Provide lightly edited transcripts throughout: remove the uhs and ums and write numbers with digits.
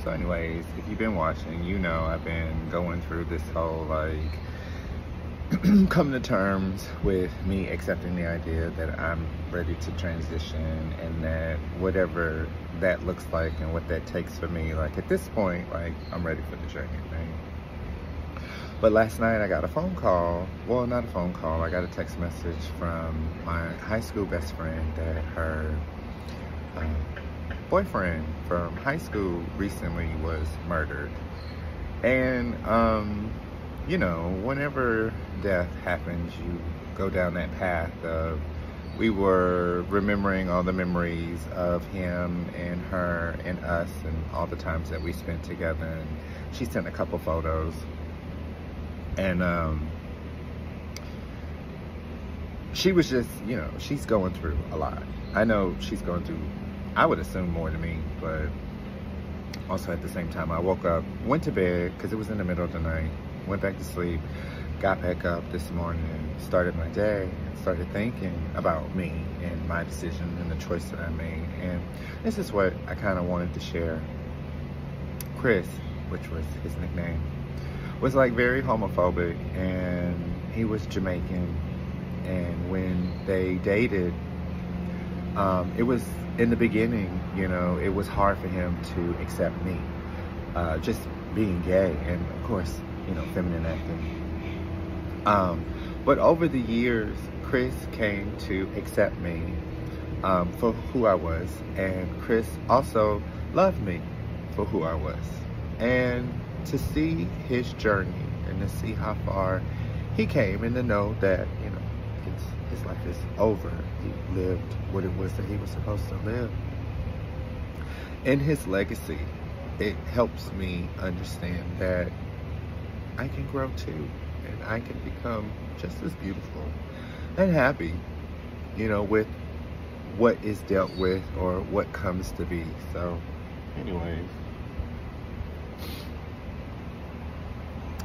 So anyways, if you've been watching, you know I've been going through this whole like coming to terms with me accepting the idea that I'm ready to transition, and that whatever that looks like and what that takes for me, like at this point, like I'm ready for the journey, right? But last night I got a phone call, well, not a phone call, I got a text message from my high school best friend that her boyfriend from high school recently was murdered. And, you know, whenever death happens, you go down that path of, we were remembering all the memories of him and her and us and all the times that we spent together. And she sent a couple photos. And she was just, you know, she's going through a lot. I know she's going through, I would assume, more than me, but also at the same time, I woke up, went to bed because it was in the middle of the night, went back to sleep, got back up this morning, started my day, and started thinking about me and my decision and the choice that I made. And this is what I kind of wanted to share. Chris, which was his nickname, was like very homophobic, and he was Jamaican. And when they dated, it was in the beginning, you know, it was hard for him to accept me, just being gay, and of course, you know, feminine acting. But over the years, Chris came to accept me for who I was, and Chris also loved me for who I was. And to see his journey and to see how far he came, and to know that, you know, his life is over. He lived what it was that he was supposed to live. In his legacy, it helps me understand that I can grow too, and I can become just as beautiful and happy, you know, with what is dealt with or what comes to be. So, anyways,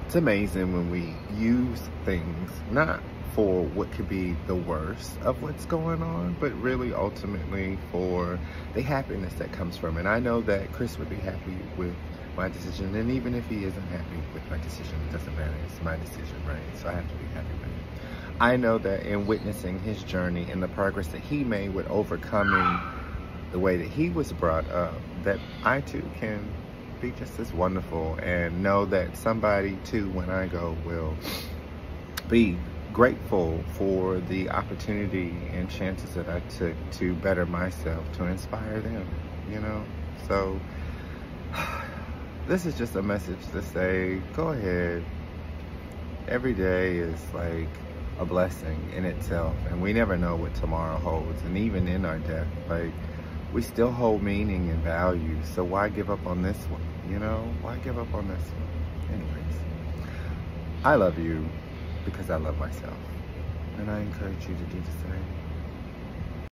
it's amazing when we use things not for what could be the worst of what's going on, but really ultimately for the happiness that comes from it. I know that Chris would be happy with my decision, and even if he isn't happy with my decision, it doesn't matter. It's my decision, right? So I have to be happy with it. I know that in witnessing his journey and the progress that he made with overcoming the way that he was brought up, that I too can be just as wonderful, and know that somebody too, when I go, will be grateful for the opportunity and chances that I took to better myself, to inspire them, you know? So this is just a message to say, go ahead. Every day is like a blessing in itself, and we never know what tomorrow holds. And even in our death, like, we still hold meaning and value. So why give up on this one? You know, why give up on this one? Anyways, I love you because I love myself, and I encourage you to do the same.